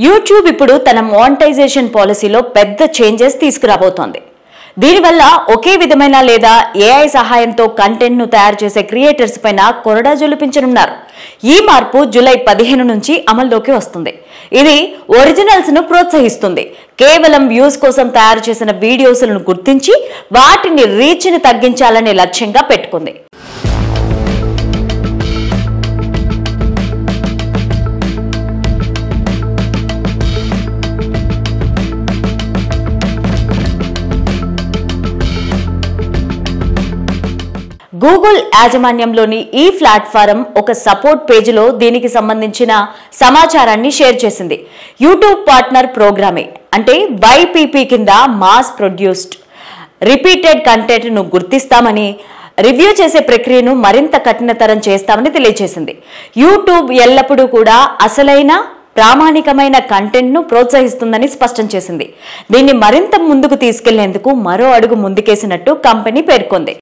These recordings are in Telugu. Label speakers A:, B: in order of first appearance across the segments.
A: యూట్యూబ్ ఇప్పుడు తన మానిటైజేషన్ పాలసీలో పెద్ద చేంజెస్ తీసుకురాబోతోంది. దీనివల్ల ఒకే విధమైన లేదా ఏఐ సహాయంతో కంటెంట్ ను తయారు చేసే క్రియేటర్స్ పైన కొరడా జొలిపించనున్నారు. ఈ మార్పు జూలై 15 నుంచి అమల్లోకి వస్తుంది. ఇది ఒరిజినల్స్ ను ప్రోత్సహిస్తుంది. కేవలం వ్యూస్ కోసం తయారు చేసిన వీడియోస్లను గుర్తించి వాటిని రీచ్ ని తగ్గించాలనే లక్ష్యంగా పెట్టుకుంది. గూగుల్ యాజమాన్యంలోని ఈ ప్లాట్ఫారం ఒక సపోర్ట్ పేజీలో దీనికి సంబంధించిన సమాచారాన్ని షేర్ చేసింది. యూట్యూబ్ పార్ట్నర్ ప్రోగ్రామింగ్ అంటే YPP కింద మాస్ ప్రొడ్యూస్డ్ రిపీటెడ్ కంటెంట్ ను గుర్తిస్తామని, రివ్యూ చేసే ప్రక్రియను మరింత కఠినతరం చేస్తామని తెలియజేసింది. యూట్యూబ్ ఎల్లప్పుడూ కూడా అసలైన ప్రామాణికమైన కంటెంట్ ను ప్రోత్సహిస్తుందని స్పష్టం చేసింది. దీన్ని మరింత ముందుకు తీసుకెళ్లేందుకు మరో అడుగు ముందుకేసినట్టు కంపెనీ పేర్కొంది.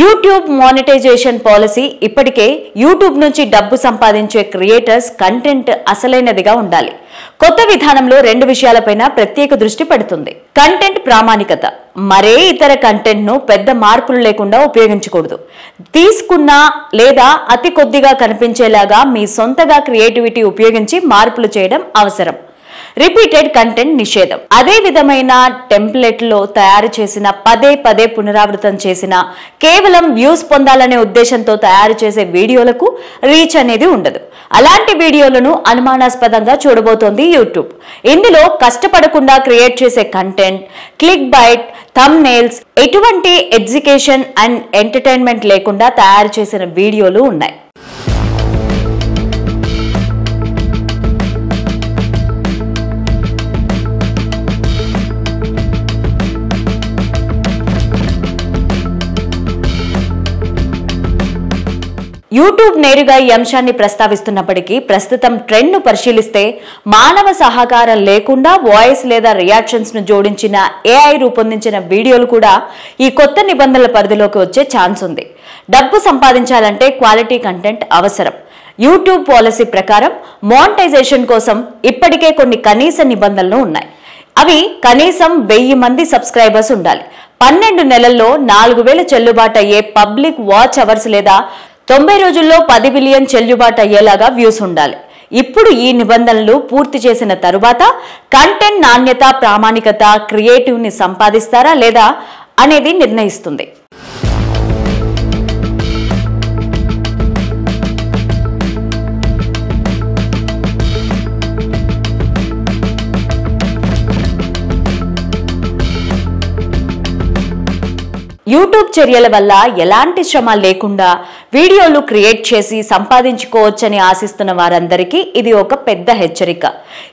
A: యూట్యూబ్ మానిటైజేషన్ పాలసీ ఇప్పటికే యూట్యూబ్ నుంచి డబ్బు సంపాదించే క్రియేటర్స్ కంటెంట్ అసలైనదిగా ఉండాలి. కొత్త విధానంలో 2 విషయాలపైన ప్రత్యేక దృష్టి పెడుతుంది. కంటెంట్ ప్రామాణికత. మరే ఇతర కంటెంట్ ను పెద్ద మార్పులు లేకుండా ఉపయోగించకూడదు. తీసుకున్న లేదా అతి కొద్దిగా కనిపించేలాగా మీ సొంతగా క్రియేటివిటీ ఉపయోగించి మార్పులు చేయడం అవసరం. రిపీటెడ్ కంటెంట్ నిషేధం. అదే విధమైన టెంప్లెట్ లో తయారు చేసిన పదే పునరావృతం చేసిన కేవలం వ్యూస్ పొందాలనే ఉద్దేశంతో తయారు చేసే వీడియోలకు రీచ్ అనేది ఉండదు. అలాంటి వీడియోలను అనుమానాస్పదంగా చూడబోతోంది యూట్యూబ్. ఇందులో కష్టపడకుండా క్రియేట్ చేసే కంటెంట్, క్లిక్ బైట్, థంబ్నెయిల్స్, ఎటువంటి ఎడ్యుకేషన్ అండ్ ఎంటర్టైన్మెంట్ లేకుండా తయారు చేసిన వీడియోలు ఉన్నాయి. యూట్యూబ్ నేరుగా ఈ అంశాన్ని ప్రస్తావిస్తున్నప్పటికీ ప్రస్తుతం ట్రెండ్ ను పరిశీలిస్తే మానవ సహకారం లేకుండా వాయిస్ లేదా రియాక్షన్స్ ను జోడించిన ఏఐ రూపొందించిన వీడియోలు కూడా ఈ కొత్త నిబంధనల పరిధిలోకి వచ్చే ఛాన్స్ ఉంది. డబ్బు సంపాదించాలంటే క్వాలిటీ కంటెంట్ అవసరం. యూట్యూబ్ పాలసీ ప్రకారం మానిటైజేషన్ కోసం ఇప్పటికే కొన్ని కనీస నిబంధనలు ఉన్నాయి. అవి కనీసం 1000 మంది సబ్స్క్రైబర్స్ ఉండాలి. 12 నెలల్లో 4000 చెల్లుబాటు అయ్యే పబ్లిక్ వాచ్ అవర్స్ లేదా 90 రోజుల్లో 10 బిలియన్ చెల్లుబాటు అయ్యేలాగా వ్యూస్ ఉండాలి. ఇప్పుడు ఈ నిబంధనలు పూర్తి చేసిన తరువాత కంటెంట్ నాణ్యత, ప్రామాణికత క్రియేటివ్ ని సంపాదిస్తారా లేదా అనేది నిర్ణయిస్తుంది. యూట్యూబ్ చర్యల వల్ల ఎలాంటి శ్రమ లేకుండా వీడియోలు క్రియేట్ చేసి సంపాదించుకోవచ్చని ఆశిస్తున్న వారందరికీ ఇది ఒక పెద్ద హెచ్చరిక.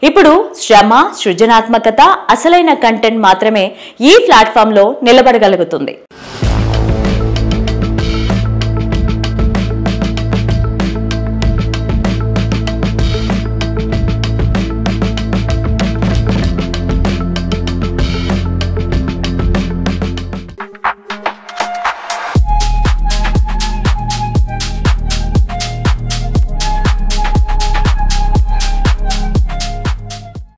A: ఇప్పుడు శ్రమ, సృజనాత్మకత, అసలైన కంటెంట్ మాత్రమే ఈ ప్లాట్ఫామ్లో నిలబడగలుగుతుంది.